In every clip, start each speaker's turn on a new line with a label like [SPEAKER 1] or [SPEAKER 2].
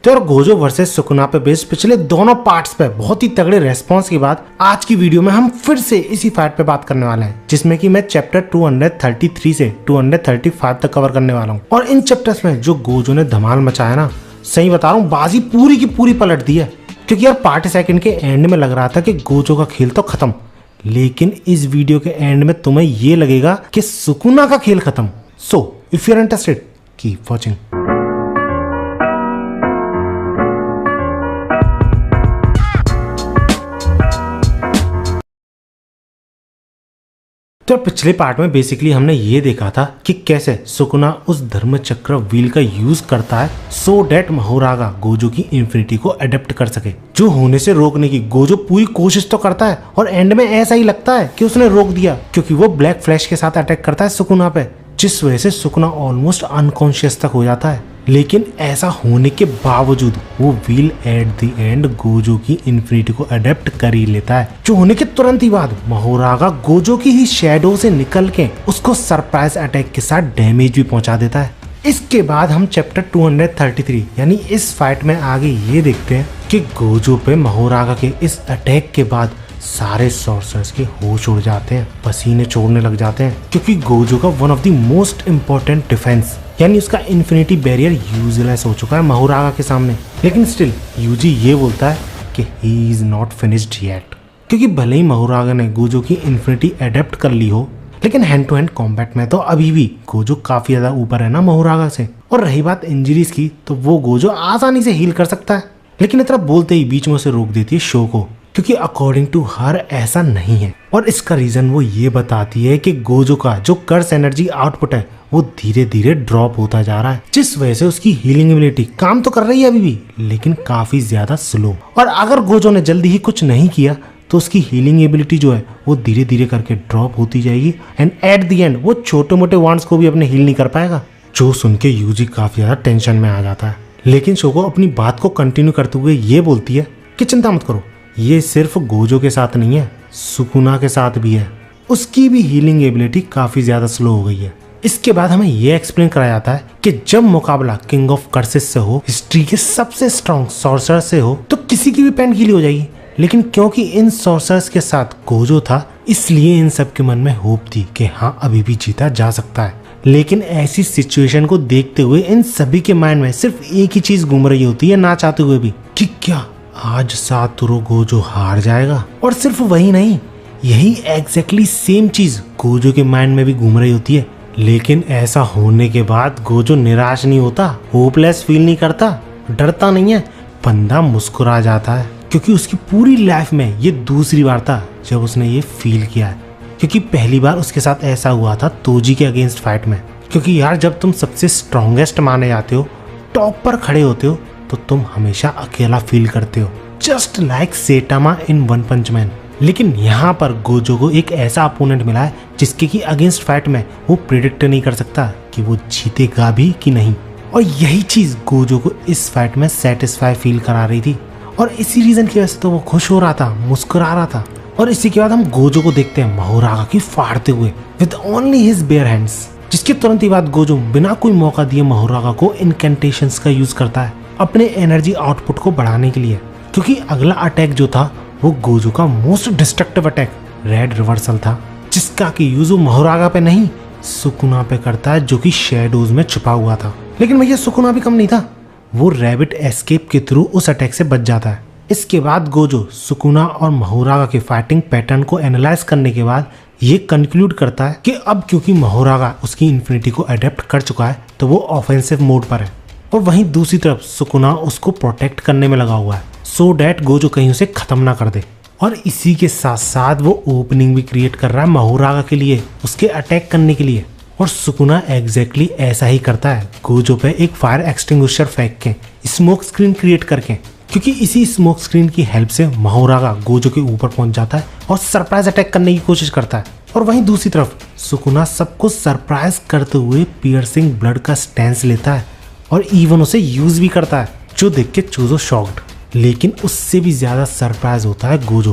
[SPEAKER 1] तो यार Gojo versus Sukuna पे बेस्ड पिछले दोनों पार्ट्स पे बहुत ही तगड़े रेस्पॉन्स के बाद आज की वीडियो में हम फिर से इसी फाइट पे बात करने वाले हैं, जिसमें कि मैं चैप्टर 233 से 235 तक कवर करने वाला हूँ। और इन चैप्टर्स में जो गोजो ने धमाल मचाया ना, सही बता रहा हूँ, बाजी पूरी की पूरी पलट दी है। क्योंकि यार पार्ट सेकंड के एंड में लग रहा था कि गोजो का खेल तो खत्म, लेकिन इस वीडियो के एंड में तुम्हें ये लगेगा कि सुकुना का खेल खत्म। So if you are interested, keep watching. तो पिछले पार्ट में बेसिकली हमने ये देखा था कि कैसे सुकुना उस धर्म चक्र व्हील का यूज करता है सो डेट महोरागा गोजो की इन्फिनिटी को अडेप्ट कर सके। जो होने से रोकने की गोजो पूरी कोशिश तो करता है और एंड में ऐसा ही लगता है कि उसने रोक दिया, क्योंकि वो ब्लैक फ्लैश के साथ अटैक करता है सुकुना पे, जिस वजह से सुकुना ऑलमोस्ट अनकॉन्शियस तक हो जाता है। लेकिन ऐसा होने के बावजूद वो wheel at the end Gojo की इन्फिनिटी को अडेप्ट कर ही लेता है, जो होने के तुरंत ही बाद महोरागा गोजो की ही शैडो से निकल के उसको सरप्राइज अटैक के साथ डैमेज भी पहुंचा देता है। इसके बाद हम चैप्टर 233 यानी इस फाइट में आगे ये देखते हैं कि गोजो पे महोरागा के इस अटैक के बाद सारे सॉर्सरर्स के होश उड़ जाते हैं, पसीने छोड़ने लग जाते हैं, क्योंकि गोजो का one of the most important defence यानी उसका इन्फिनिटी बैरियर यूजलेस हो चुका है महोरागा के सामने। लेकिन स्टिल यूजी ये बोलता है कि he is not finished yet, क्योंकि भले ही महोरागा ने गोजो की इन्फिनिटी अडेप्ट कर ली हो, लेकिन हैंड टू हैंड कॉम्बैट में तो अभी भी गोजो काफी ज्यादा ऊपर है ना महोरागा से। और रही बात इंजरीज की, तो वो गोजो आसानी से हील कर सकता है, लेकिन इतना बोलते ही बीच में उसे रोक देती है शो को, क्योंकि अकॉर्डिंग टू हर ऐसा नहीं है। और इसका रीजन वो ये बताती है कि गोजो का जो कर्स एनर्जी आउटपुट है वो धीरे धीरे ड्रॉप होता जा रहा है, जिस वजह से उसकी हीलिंग एबिलिटी काम तो कर रही है अभी भी, लेकिन काफी ज्यादा स्लो। और अगर गोजो ने जल्दी ही कुछ नहीं किया तो उसकी हीलिंग एबिलिटी जो है वो धीरे धीरे करके ड्रॉप होती जाएगी एंड एट द एंड वो छोटे मोटे वांड्स को भी अपने हील नहीं कर पाएगा। जो सुन के यूजी काफी ज्यादा टेंशन में आ जाता है, लेकिन शोको अपनी बात को कंटिन्यू करते हुए ये बोलती है कि चिंता मत करो, ये सिर्फ गोजो के साथ नहीं है, सुकुना के साथ भी है, उसकी भी हीलिंग एबिलिटी काफी ज्यादा स्लो हो गई है। इसके बाद हमें यह एक्सप्लेन कराया जाता है कि जब मुकाबला किंग ऑफ कर्सेस से हो, हिस्ट्री के सबसे स्ट्रॉन्ग सॉर्सरर से हो, तो किसी की भी पेन गीली हो जाएगी। लेकिन क्योंकि इन सॉर्सरर्स के साथ गोजो था, इसलिए इन सब के मन में होप थी कि हाँ अभी भी जीता जा सकता है। लेकिन ऐसी सिचुएशन को देखते हुए इन सभी के माइंड में सिर्फ एक ही चीज घूम रही होती है, ना चाहते हुए भी, कि क्या आज सातोरू गोजो हार जाएगा। और सिर्फ वही नहीं, यही एग्जैक्टली सेम चीज गोजो के माइंड में भी घूम रही होती है। लेकिन ऐसा होने के बाद गोजो निराश नहीं होता, होपलेस फील नहीं करता, डरता नहीं है, बंदा मुस्कुरा जाता है, क्योंकि उसकी पूरी लाइफ में ये दूसरी बार था जब उसने ये फील किया है। क्योंकि पहली बार उसके साथ ऐसा हुआ था तोजी के अगेंस्ट फाइट में। क्योंकि यार जब तुम सबसे स्ट्रॉन्गेस्ट माने जाते हो, टॉप पर खड़े होते हो, तो तुम हमेशा अकेला फील करते हो, just like Saitama in One Punch Man. लेकिन यहाँ पर गोजो को एक ऐसा अपोनेंट मिला है जिसके की अगेंस्ट फाइट में वो प्रिडिक्ट नहीं कर सकता कि वो जीतेगा भी कि नहीं। और यही चीज गोजो को इस फाइट में सेटिस्फाई फील करा रही थी, और इसी रीजन की वजह से तो वो खुश हो रहा था, मुस्कुरा रहा था। और इसी के बाद हम गोजो को देखते हैं महोरागा की फाड़ते हुए with only his bare hands, जिसके तुरंत ही बाद गोजो बिना कोई मौका दिए महोरागा को इनकैंटेशंस का यूज करता है अपने एनर्जी आउटपुट को बढ़ाने के लिए। क्योंकि अगला अटैक जो था वो गोजो का most destructive attack red reversal था, जिसका कि यूज वो महोरागा पे नहीं सुकुना पे करता है, जो कि शैडोज में छुपा हुआ था। लेकिन भैया सुकुना भी कम नहीं था, वो रैबिट एस्केप के थ्रू उस अटैक से बच जाता है। इसके बाद गोजो सुकुना और महोरागा के फाइटिंग पैटर्न को एनालाइज करने के बाद ये कंक्लूड करता है कि अब क्योंकि महोरागा उसकी इन्फिनिटी को अडेप्ट कर चुका है, तो वो ऑफेंसिव मोड पर है, और वहीं दूसरी तरफ सुकुना उसको प्रोटेक्ट करने में लगा हुआ है, सो डैट गोजो कहीं उसे खत्म ना कर दे। और इसी के साथ साथ वो ओपनिंग भी क्रिएट कर रहा है महोरागा के लिए, उसके अटैक करने के लिए। और सुकुना एग्जैक्टली ऐसा ही करता है, गोजो पे एक फायर एक्सटिंग्विशर फेंक के, स्मोक स्क्रीन क्रिएट करके, क्योंकि इसी स्मोक स्क्रीन की हेल्प से महोरागा गोजो के ऊपर पहुंच जाता है और सरप्राइज अटैक करने की कोशिश करता है। और वहीं दूसरी तरफ सुकुना सबको सरप्राइज करते हुए पियर्सिंग ब्लड का स्टैंस लेता है और इवन उसे यूज भी करता है, जो देख के चूजो शॉक्ड। लेकिन उससे भी ज्यादा सरप्राइज होता है गोजो,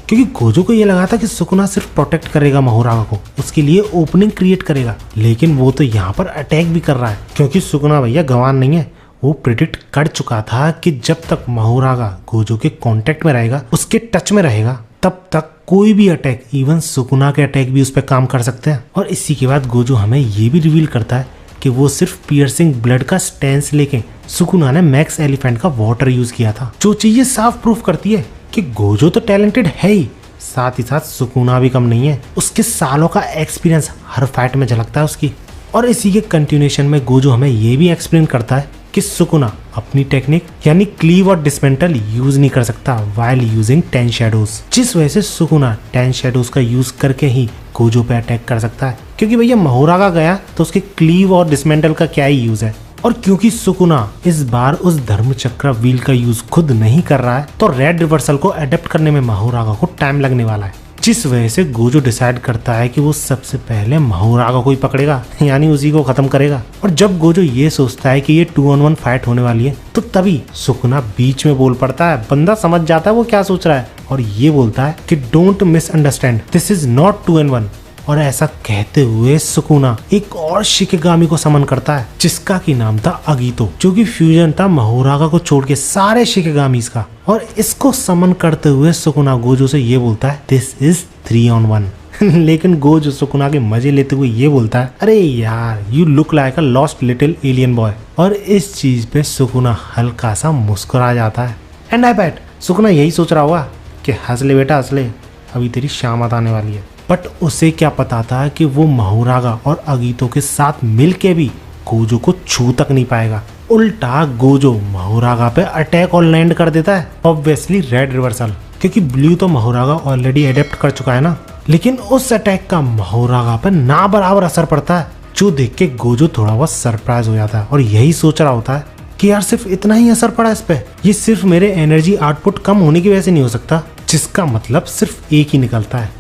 [SPEAKER 1] क्योंकि गोजो को ये लगा था कि सुकुना सिर्फ प्रोटेक्ट करेगा महोरागा को, उसके लिए ओपनिंग क्रिएट करेगा, लेकिन वो तो यहाँ पर अटैक भी कर रहा है, क्योंकि सुकुना भैया गवान नहीं है, वो प्रिडिक्ट कर चुका था कि जब तक महोरागा गोजो के कांटेक्ट में रहेगा, उसके टच में रहेगा, तब तक कोई भी अटैक, इवन सुकुना के अटैक भी उस पर काम कर सकते हैं। और इसी के बाद गोजो हमें ये भी रिवील करता है कि वो सिर्फ पियर्सिंग ब्लड का स्टैंस लेके सुकुना ने मैक्स एलिफेंट का वाटर यूज किया था, जो चीज ये साफ प्रूफ करती है कि गोजो तो टैलेंटेड है ही, साथ ही साथ सुकुना भी कम नहीं है। उसके सालों का एक्सपीरियंस हर फाइट में झलकता है उसकी। और इसी के कंटिन्यूएशन में गोजो हमें ये भी एक्सप्लेन करता है कि सुकुना अपनी टेक्निक यानी क्लीव और डिसमेंटल यूज नहीं कर सकता वाइल यूजिंग 10 शैडोज, जिस वजह से सुकुना 10 शैडोज का यूज करके ही गोजो पे अटैक कर सकता है। क्योंकि भैया महोरागा गया तो उसके क्लीव और डिसमेंटल का क्या ही यूज है। और क्योंकि सुकुना इस बार उस धर्म चक्र व्हील का यूज खुद नहीं कर रहा है, तो रेड रिवर्सल को अडेप्ट करने में महोरागा को टाइम लगने वाला है, जिस वजह से गोजो डिसाइड करता है कि वो सबसे पहले महोरागा को ही पकड़ेगा, यानी उसी को खत्म करेगा। और जब गोजो ये सोचता है कि ये 2-on-1 फाइट होने वाली है, तो तभी सुकुना बीच में बोल पड़ता है। बंदा समझ जाता है वो क्या सोच रहा है और ये बोलता है कि don't misunderstand, this is not 2-on-1। और ऐसा कहते हुए सुकुना एक और शिकेगामी को समन करता है, जिसका की नाम था अगीतो, जो कि फ्यूजन था महोरागा को छोड़ के सारे शिकेगामीज का। और इसको समन करते हुए सुकुना गोजो से ये बोलता है दिस इज 3-on-1। लेकिन गोजो सुकुना के मजे लेते हुए ये बोलता है, अरे यार you look like a lost little alien boy. और इस चीज पे सुकुना हल्का सा मुस्कुरा जाता है। एंड आई बेट सुकुना यही सोच रहा होगा कि हंस ले बेटा हंस ले, अभी तेरी शामत आने वाली है। बट उसे क्या पता था कि वो महोरागा और अगीतो के साथ मिलके भी गोजो को छू तक नहीं पाएगा। उल्टा गोजो महोरागा पे अटैक और लैंड कर देता है, ऑब्वियसली रेड रिवर्सल, क्योंकि ब्लू तो महोरागा ऑलरेडी अडेप्ट कर चुका है ना। लेकिन उस अटैक का महोरागा पे ना बराबर असर पड़ता है, जो देख के गोजो थोड़ा बहुत सरप्राइज हो जाता है और यही सोच रहा होता है कि यार सिर्फ इतना ही असर पड़ा इस पे, ये सिर्फ मेरे एनर्जी आउटपुट कम होने की वजह से नहीं हो सकता। जिसका मतलब सिर्फ एक ही निकलता है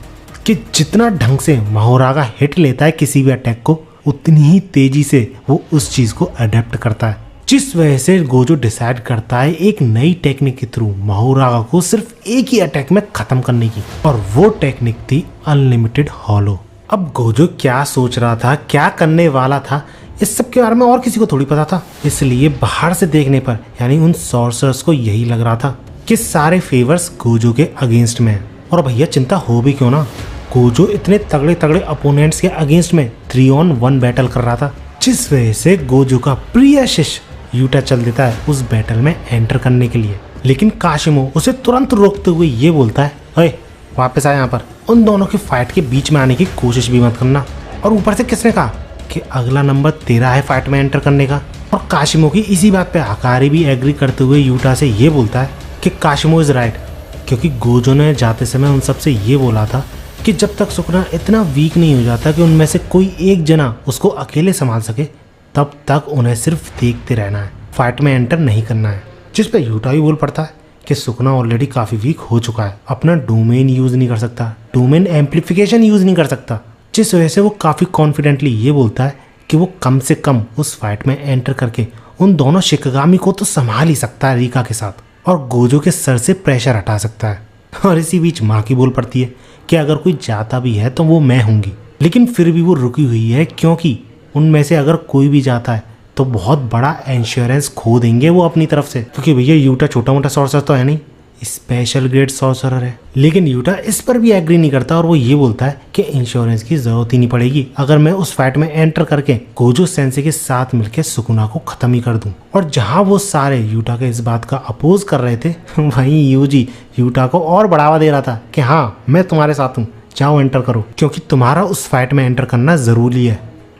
[SPEAKER 1] कि जितना ढंग से महोरागा हिट लेता है किसी भी अटैक को, उतनी ही तेजी से वो उस चीज को अडेप्ट करता है। जिस वजह से गोजो डिसाइड करता है एक नई टेक्निक के थ्रू महोरागा को सिर्फ एक ही अटैक में खत्म करने की, और वो टेक्निक थी अनलिमिटेड हॉलो। अब गोजो क्या सोच रहा था, क्या करने वाला था, इस सब के बारे में और किसी को थोड़ी पता था। इसलिए बाहर से देखने पर यानी उन सॉर्सरर्स को यही लग रहा था कि सारे फेवर्स गोजो के अगेंस्ट में है। और भैया चिंता हो भी क्यों ना, गोजो इतने तगड़े तगड़े अपोनेंट्स के अगेंस्ट में 3-on-1 बैटल कर रहा था, जिस वजह से गोजो का प्रिय शिष्य यूटा चल देता है उस बैटल में एंटर करने के लिए। लेकिन काशिमो उसे तुरंत रोकते हुए ये बोलता है, ओए वापस आ यहाँ पर, उन दोनों की फाइट के बीच में आने की कोशिश भी मत करना। और ऊपर से किसने कहा कि अगला नंबर तेरा है फाइट में एंटर करने का। और काशिमो की इसी बात पे हकारी भी एग्री करते हुए यूटा से ये बोलता है कि काशिमो इज राइट, क्योंकि गोजो ने जाते समय उन सबसे ये बोला था कि जब तक सुकुना इतना वीक नहीं हो जाता कि उनमें से कोई एक जना उसको अकेले संभाल सके, तब तक उन्हें सिर्फ देखते रहना है, फाइट में एंटर नहीं करना है। जिस पे यूटा भी बोल पड़ता है कि सुकुना ऑलरेडी काफी वीक हो चुका है, अपना डोमेन यूज नहीं कर सकता, डोमेन एम्पलीफिकेशन यूज नहीं कर सकता। जिस वजह से वो काफी कॉन्फिडेंटली ये बोलता है कि वो कम से कम उस फाइट में एंटर करके उन दोनों शिकगामी को तो संभाल ही सकता है रिका के साथ, और गोजो के सर से प्रेशर हटा सकता है। और इसी बीच माँ की बोल पड़ती है कि अगर कोई जाता भी है तो वो मैं होंगी। लेकिन फिर भी वो रुकी हुई है, क्योंकि उनमें से अगर कोई भी जाता है तो बहुत बड़ा इंश्योरेंस खो देंगे वो अपनी तरफ से, क्योंकि भैया यूटा छोटा मोटा सॉर्सर तो है नहीं, स्पेशल ग्रेड सॉर्सरर है। लेकिन यूटा इस पर भी एग्री नहीं करता और वो ये बोलता है कि इंश्योरेंस की जरूरत ही नहीं पड़ेगी अगर मैं उस फाइट में एंटर करके गोजो सेंसे के साथ मिलकर सुकुना को खत्म ही कर दूं। और जहां वो सारे यूटा के इस बात का अपोज कर रहे थे, वहीं यूजी यूटा को और बढ़ावा दे रहा था कि हाँ मैं तुम्हारे साथ हूँ, जाओ एंटर करो, क्योंकि तुम्हारा उस फाइट में एंटर करना जरूरी है।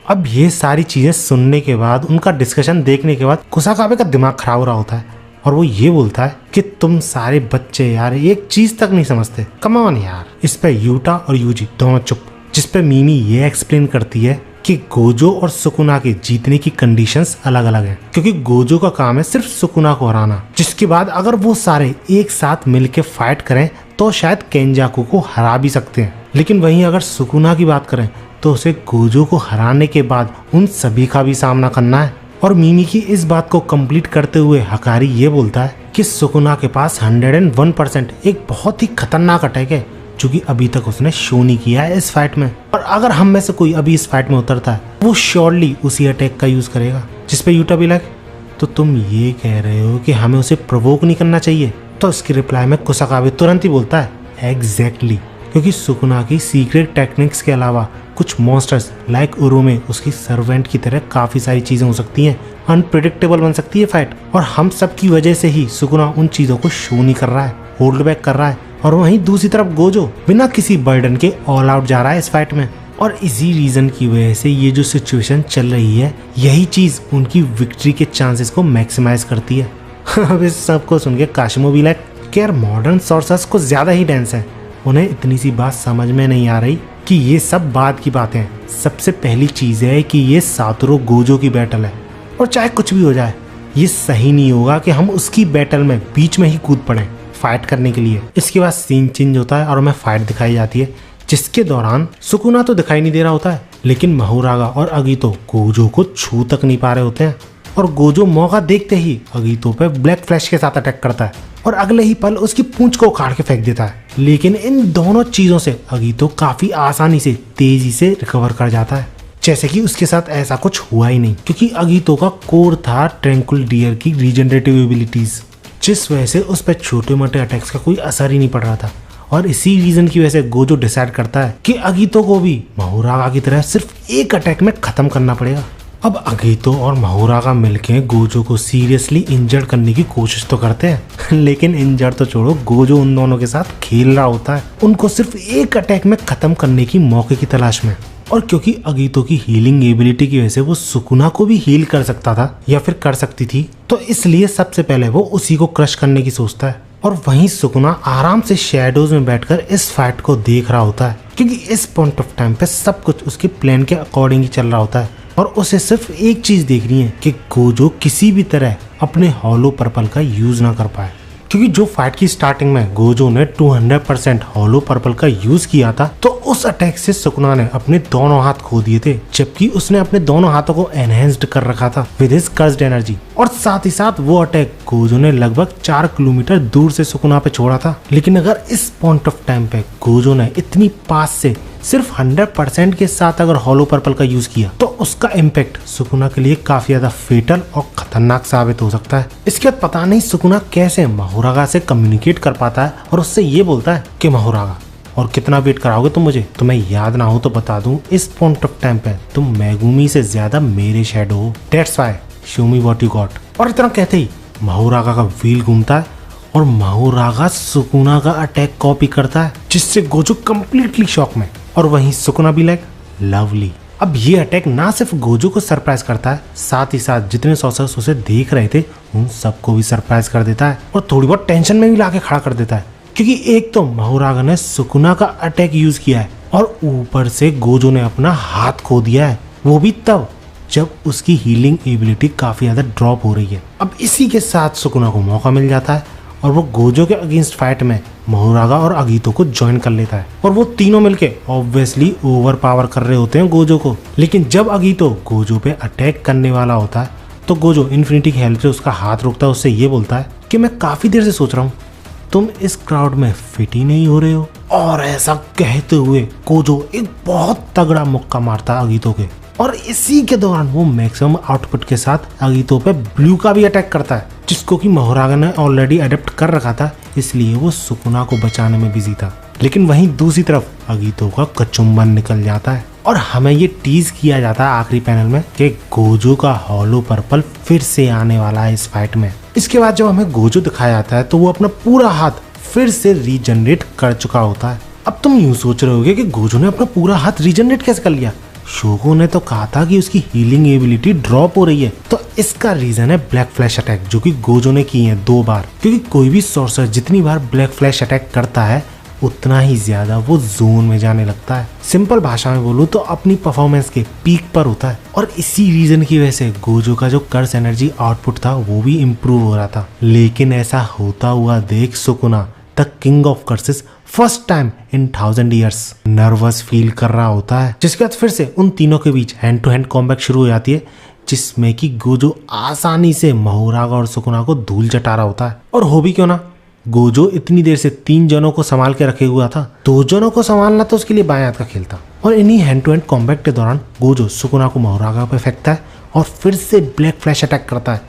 [SPEAKER 1] अब ये सारी चीजें सुनने के बाद, उनका डिस्कशन देखने के बाद कुसाकाबे का दिमाग खराब हो रहा होता है और वो ये बोलता है कि तुम सारे बच्चे यार एक चीज तक नहीं समझते, कम ऑन यार। इस पे यूटा और यूजी दोनों चुप, जिस पे मीमी ये एक्सप्लेन करती है कि गोजो और सुकुना के जीतने की कंडीशंस अलग अलग हैं, क्योंकि गोजो का काम है सिर्फ सुकुना को हराना, जिसके बाद अगर वो सारे एक साथ मिलके फाइट करें तो शायद केंजाकू को हरा भी सकते हैं। लेकिन वहीं अगर सुकुना की बात करें तो उसे गोजो को हराने के बाद उन सभी का भी सामना करना है। और मीमी की इस बात को कंप्लीट करते हुए हकारी ये बोलता है कि सुकुना के पास 101% एक बहुत ही खतरनाक अटैक है, जो कि अभी तक उसने शो नहीं किया है इस फाइट में। और अगर हम में से कोई अभी इस फाइट में उतरता है वो श्योरली उसी अटैक का यूज करेगा। जिस पे यूटा भी लगे तो तुम ये कह रहे हो कि हमें उसे प्रोवोक नहीं करना चाहिए? तो इसके रिप्लाई में कुसाकाबे तुरंत ही बोलता है एग्जैक्टली, क्योंकि सुकुना की सीक्रेट टेक्निक्स के अलावा कुछ मॉन्स्टर्स लाइक उरुमे उसकी सर्वेंट की तरह काफी सारी चीजें हो सकती हैं, अनप्रिडिक्टेबल बन सकती है फाइट, और हम सब की वजह से ही सुकुना उन चीजों को शो नहीं कर रहा है, होल्ड बैक कर रहा है। और वहीं दूसरी तरफ गोजो बिना किसी बर्डन के ऑल आउट जा रहा है इस फाइट में, और इसी रीजन की वजह से ये जो सिचुएशन चल रही है यही चीज उनकी विक्ट्री के चांसेस को मैक्सिमाइज करती है। अब इस सब को सुन के काशिमो भी लाइक कि यार मॉडर्न सोर्सर्स को ज्यादा ही डेंस है, उन्हें इतनी सी बात समझ में नहीं आ रही कि ये सब बात की बातें हैं। सबसे पहली चीज है कि ये सातोरू गोजो की बैटल है, और चाहे कुछ भी हो जाए ये सही नहीं होगा कि हम उसकी बैटल में बीच में ही कूद पड़े फाइट करने के लिए। इसके बाद सीन चेंज होता है और हमें फाइट दिखाई जाती है, जिसके दौरान सुकुना तो दिखाई नहीं दे रहा होता है, लेकिन महुरागा और अगितो गोजो को छू तक नहीं पा रहे होते हैं, और गोजो मौका देखते ही अगितो पे ब्लैक फ्लैश के साथ अटैक करता है और अगले ही पल उसकी पूंछ को उखाड़ के फेंक देता है। लेकिन इन दोनों चीजों से अगितो काफी आसानी से तेजी से रिकवर कर जाता है, जैसे कि उसके साथ ऐसा कुछ हुआ ही नहीं, क्योंकि अगितो का कोर था ट्रैंक्विल डियर की रीजनरेटिव एबिलिटीज, जिस वजह से उस पर छोटे मोटे अटैक्स का कोई असर ही नहीं पड़ रहा था। और इसी रीजन की वजह से गोजो डिसाइड करता है कि अगितो को भी महुरागा की तरह सिर्फ एक अटैक में खत्म करना पड़ेगा। अब अगितो और महुरागा मिलके गोजो को सीरियसली इंजर्ड करने की कोशिश तो करते हैं, लेकिन इंजर्ड तो छोड़ो, गोजो उन दोनों के साथ खेल रहा होता है, उनको सिर्फ एक अटैक में खत्म करने की मौके की तलाश में। और क्योंकि अगितो की हीलिंग एबिलिटी की वजह से वो सुकुना को भी हील कर सकता था या फिर कर सकती थी, तो इसलिए सबसे पहले वो उसी को क्रश करने की सोचता है। और वहीं सुकुना आराम से शैडोज में बैठकर इस फाइट को देख रहा होता है, क्योंकि इस पॉइंट ऑफ टाइम पे सब कुछ उसके प्लान के अकॉर्डिंग ही चल रहा होता है, और उसे सिर्फ एक चीज देखनी है कि गोजो किसी भी तरह अपने हॉलो पर्पल का यूज ना कर पाए। क्योंकि जो फाइट की स्टार्टिंग में गोजो ने 200% हॉलो पर्पल का यूज किया था, तो उस अटैक से सुकुना ने अपने दोनों हाथ खो दिए थे, जबकि उसने अपने दोनों हाथों को एनहेंस्ड कर रखा था विद हिज कर्स्ड एनर्जी। और साथ ही साथ वो अटैक गोजो ने लगभग 4 किलोमीटर दूर से सुकुना पे छोड़ा था। लेकिन अगर इस पॉइंट ऑफ टाइम पे गोजो ने इतनी पास से सिर्फ 100% के साथ अगर हॉलो पर्पल का यूज किया, तो उसका इम्पैक्ट सुकुना के लिए काफी ज्यादा फेटल और खतरनाक साबित हो सकता है। इसके बाद पता नहीं सुकुना कैसे महुरागा से कम्युनिकेट कर पाता है और उससे ये बोलता है कि महुरागा, और कितना वेट कराओगे तुम मुझे? तुम्हें याद ना हो तो बता दूं, इस पॉइंट ऑफ टाइम पे तुम मेगुमी से ज्यादा मेरे शैडो हो, that's why show me what you got. और इतना कहते ही महुरागा का व्हील घूमता है और महुरागा सुकुना का अटैक कॉपी करता है, जिससे गोजो कंप्लीटली शॉक में, और वहीं सुकुना भी लाइक लवली। अब ये अटैक ना सिर्फ गोजो को सरप्राइज करता है, साथ ही साथ जितने सॉर्सर्स उसे देख रहे थे उन सबको भी सरप्राइज कर देता है, और थोड़ी बहुत टेंशन में भी लाके खड़ा कर देता है। क्योंकि एक तो महुरागा ने सुकुना का अटैक यूज किया है, और ऊपर से गोजो ने अपना हाथ खो दिया है, वो भी तब जब उसकी हीलिंग एबिलिटी काफी ज्यादा ड्रॉप हो रही है। अब इसी के साथ सुकुना को मौका मिल जाता है और वो गोजो के अगेंस्ट फाइट में महुरागा और अगितो को ज्वाइन कर लेता है, और वो तीनों मिलके ऑब्वियसली ओवर पावर कर रहे होते हैं गोजो को। लेकिन जब अगितो गोजो पे अटैक करने वाला होता है, तो गोजो इन्फिनिटी की हेल्प से उसका हाथ रोकता है, उससे ये बोलता है कि मैं काफी देर से सोच रहा हूँ, तुम इस क्राउड में फिट ही नहीं हो रहे हो। और ऐसा कहते हुए गोजो एक बहुत तगड़ा मुक्का मारता है अगितो के, और इसी के दौरान वो मैक्सिमम आउटपुट के साथ अगितो पे ब्लू का भी अटैक करता है, जिसको कि महुरागा ने ऑलरेडी अडेप्ट कर रखा था, इसलिए वो सुकुना को बचाने में बिजी था। लेकिन वहीं दूसरी तरफ अगितो का कचुम्बन निकल जाता है, और हमें ये टीज किया जाता है आखिरी पैनल में कि गोजो का हॉलो पर्पल फिर से आने वाला है इस फाइट में। इसके बाद जब हमें गोजो दिखाया जाता है, तो वो अपना पूरा हाथ फिर से रीजनरेट कर चुका होता है। अब तुम यूं सोच रहे होगे कि गोजो ने अपना पूरा हाथ रीजनरेट कैसे कर लिया? शोगो ने तो कहा था कि उसकी हीलिंग एबिलिटी ड्रॉप हो रही है, तो इसका रीजन है ब्लैक फ्लैश अटैक, जो कि गोजो ने की है 2 बार। क्योंकि कोई भी सॉर्सर जितनी बार ब्लैक फ्लैश अटैक करता है, उतना ही ज्यादा वो जोन में जाने लगता है। सिंपल भाषा में बोलूं तो अपनी परफॉर्मेंस के पीक पर होता है, और इसी रीजन की वजह से गोजो का जो कर्स एनर्जी आउटपुट था वो भी इम्प्रूव हो रहा था। लेकिन ऐसा होता हुआ देख Sukuna, the king of curses, first time in 1000 years nervous feel कर रहा होता है। जिसके बाद फिर से उन तीनों के बीच हैंड टू हैंड कॉम्बैट शुरू हो जाती है, जिसमें कि गोजो आसानी से महुरागा और सुकुना को धूल चटा रहा होता है। और हो भी क्यों ना, गोजो इतनी देर से 3 जनों को संभाल के रखे हुआ था, 2 जनों को संभालना तो उसके लिए बाएं हाथ का खेल था। और इन्हीं हैंड टू हैंड कॉम्बैट के दौरान गोजो सुकुना को महुरागा पे फेंकता है और फिर से ब्लैक फ्लैश अटैक करता है,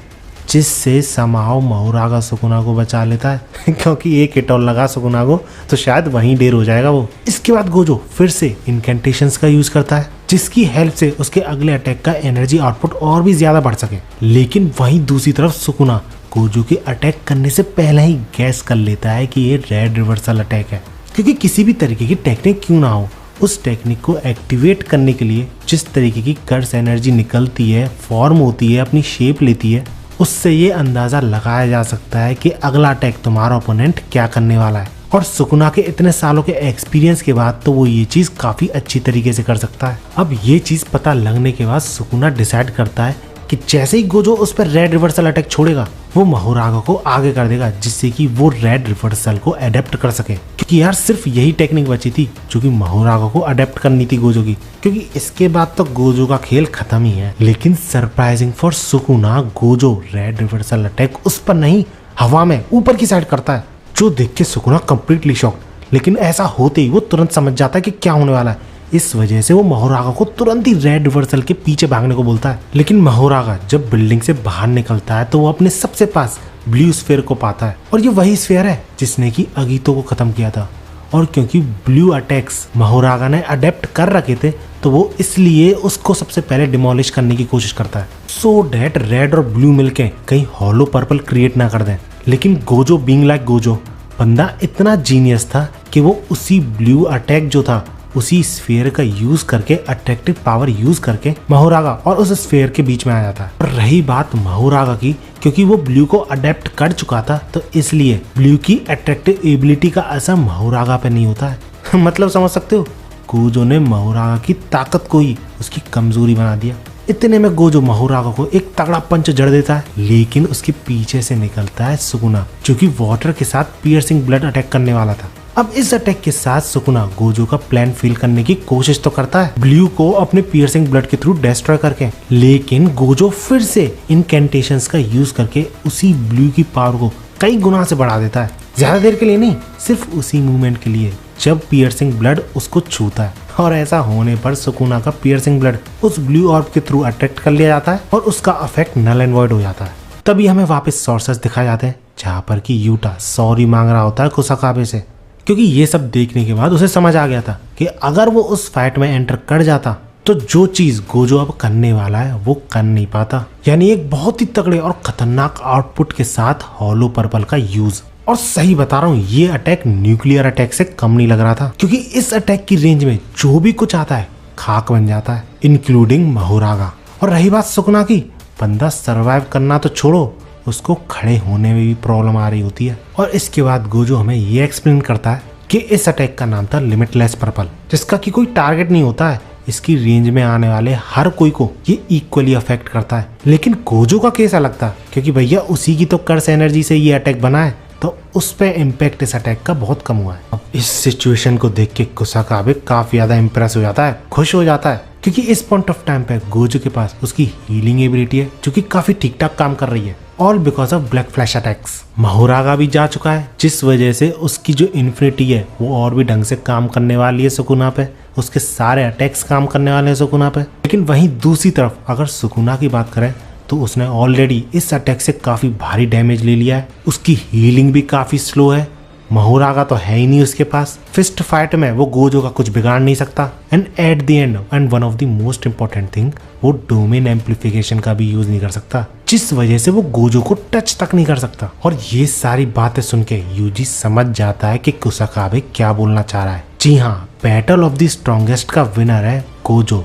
[SPEAKER 1] जिससे समाओ महोरागा सुकुना को बचा लेता है क्योंकि एक हिट और लगा सुकुना को तो शायद वहीं ढेर हो जाएगा वो। इसके बाद गोजो फिर से इनकेंटेशंस का यूज करता है जिसकी हेल्प से उसके अगले अटैक का एनर्जी आउटपुट और भी ज्यादा बढ़ सके। लेकिन वहीं दूसरी तरफ सुकुना गोजो के अटैक करने से पहले ही गैस कर लेता है कि ये रेड रिवर्सल अटैक है, क्योंकि किसी भी तरीके की टेक्निक क्यों ना हो, उस टेक्निक को एक्टिवेट करने के लिए जिस तरीके की कर्स एनर्जी निकलती है, फॉर्म होती है, अपनी शेप लेती है, उससे ये अंदाजा लगाया जा सकता है कि अगला अटैक तुम्हारा ओपोनेंट क्या करने वाला है। और सुकुना के इतने सालों के एक्सपीरियंस के बाद तो वो ये चीज काफी अच्छी तरीके से कर सकता है। अब ये चीज पता लगने के बाद सुकुना डिसाइड करता है कि जैसे ही गोजो उस पर रेड रिवर्सल अटैक छोड़ेगा वो महोरागा को आगे कर देगा, जिससे कि वो रेड रिवर्सल को अडेप्ट कर सके। क्योंकि यार सिर्फ यही टेक्निक बची थी जो कि महोरागा को अडेप्ट करनी थी गोजो की, क्योंकि इसके बाद तो गोजो का खेल खत्म ही है। लेकिन surprising for Sukuna, Gojo red reversal attack उस पर नहीं, हवा में ऊपर की साइड करता है, जो देख के सुकुना कंप्लीटली शॉक्ड। लेकिन ऐसा होते ही वो तुरंत समझ जाता है कि क्या होने वाला है। इस वजह से वो महोरागा को तुरंत ही रेड रिवर्सल के पीछे भागने को बोलता है। लेकिन महोरागा जब बिल्डिंग से बाहर निकलता है तो वो अपने सबसे पास ब्लू स्फीयर को पाता है, और ये वही स्फीयर है जिसने कि अगीतो को खत्म किया था। और क्योंकि ब्लू अटैक्स महोरागा ने अडेप्ट कर रखे थे तो वो इसलिए उसको सबसे पहले डिमोलिश करने की कोशिश करता है, सो डैट रेड और ब्लू मिलके कहीं हॉलो पर्पल क्रिएट ना कर दें। लेकिन गोजो बीइंग लाइक गोजो, बंदा इतना जीनियस था कि वो उसी ब्लू अटैक जो था उसी स्फीयर का यूज करके, अट्रैक्टिव पावर यूज करके महोरागा और उस स्फीयर के बीच में आ जाता है। और रही बात महोरागा की, क्योंकि वो ब्लू को अडेप्ट कर चुका था तो इसलिए ब्लू की अट्रैक्टिव एबिलिटी का असर महोरागा पे नहीं होता है मतलब समझ सकते हो, गोजो ने महोरागा की ताकत को ही उसकी कमजोरी बना दिया। इतने में गोजो महोरागा को एक तगड़ा पंच जड़ देता है, लेकिन उसके पीछे से निकलता है सुकुना, जो कि वाटर के साथ पियर्सिंग ब्लड अटैक करने वाला था। अब इस अटैक के साथ सुकुना गोजो का प्लान फेल करने की कोशिश तो करता है, ब्लू को अपने पियर्सिंग ब्लड के थ्रू डिस्ट्रॉय करके। लेकिन गोजो फिर से इनकेंटेशंस का यूज करके उसी ब्लू की पावर को कई गुना से बढ़ा देता है। ज्यादा देर के लिए नहीं, सिर्फ उसी मूवमेंट के लिए जब पियर्सिंग ब्लड उसको छूता है। और ऐसा होने पर सुकुना का पियर्सिंग ब्लड उस ब्लू ऑर्ब के थ्रू अट्रैक्ट कर लिया जाता है और उसका इफेक्ट नल एंड वॉइड हो जाता है। तभी हमें वापस सोर्सेस दिखाए जाते हैं जहाँ पर कि यूटा सॉरी मांग रहा होता है कुसाकाबे से, क्योंकि ये सब देखने के बाद उसे समझ आ गया था कि अगर वो उस फाइट में एंटर कर जाता तो जो चीज गोजो अब करने वाला है वो कर नहीं पाता, यानी एक बहुत ही तगड़े और खतरनाक आउटपुट के साथ हॉलो पर्पल का यूज। और सही बता रहा हूँ, ये अटैक न्यूक्लियर अटैक से कम नहीं लग रहा था, क्योंकि इस अटैक की रेंज में जो भी कुछ आता है खाक बन जाता है, इंक्लूडिंग महोरागा। और रही बात सुकुना की, बंदा सरवाइव करना तो छोड़ो, उसको खड़े होने में भी प्रॉब्लम आ रही होती है। और इसके बाद गोजो हमें ये एक्सप्लेन करता है कि इस अटैक का नाम था लिमिटलेस पर्पल, जिसका कि कोई टारगेट नहीं होता है, इसकी रेंज में आने वाले हर कोई को ये इक्वली अफेक्ट करता है। लेकिन गोजो का केस अलग था, क्योंकि भैया उसी की तो कर्स एनर्जी से ये अटैक बना है, तो उस पे इम्पैक्ट इस अटैक का बहुत कम हुआ है। अब इस सिचुएशन को देख के कुसाकाबे काफी ज्यादा इम्प्रेस हो जाता है, खुश हो जाता है, क्योंकि इस पॉइंट ऑफ टाइम पे गोजो के पास उसकी हीलिंग एबिलिटी है जो कि काफी ठीक ठाक काम कर रही है, all because of black flash attacks. Mahoraga भी जा चुका है, जिस वजह से उसकी जो इन्फिनिटी है वो और भी ढंग से काम करने वाली है सुकुना पे, उसके सारे अटैक्स काम करने वाले हैं सुकुना पे। लेकिन वहीं दूसरी तरफ अगर सुकुना की बात करें तो उसने ऑलरेडी इस अटैक से काफी भारी डैमेज ले लिया है, उसकी हीलिंग भी काफी स्लो है, महोरागा तो है ही नहीं उसके पास, फिस्ट फाइट में वो गोजो का कुछ बिगाड़ नहीं सकता, and at the end and one of the most important thing, वो डोमेन एम्पलीफिकेशन का भी यूज नहीं कर सकता, जिस वजह से वो गोजो को टच तक नहीं कर सकता। और ये सारी बातें सुन के यूजी समझ जाता है कि कुसाकाबे क्या बोलना चाह रहा है। जी हाँ, बैटल ऑफ द स्ट्रॉन्गेस्ट का विनर है गोजो,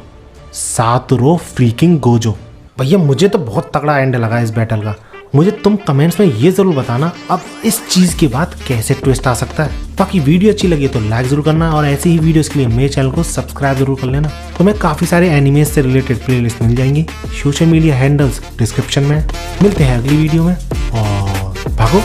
[SPEAKER 1] सातोरू फ्रीकिंग गोजो। भैया मुझे तो बहुत तगड़ा एंड लगा इस बैटल का। मुझे तुम कमेंट्स में ये जरूर बताना अब इस चीज के बाद कैसे ट्विस्ट आ सकता है। बाकी वीडियो अच्छी लगी तो लाइक जरूर करना, और ऐसे ही वीडियोस के लिए मेरे चैनल को सब्सक्राइब जरूर कर लेना। तुम्हें काफी सारे एनिमेज से रिलेटेड प्लेलिस्ट मिल जाएंगी, सोशल मीडिया हैंडल्स डिस्क्रिप्शन में। मिलते हैं अगली वीडियो में, और भागो।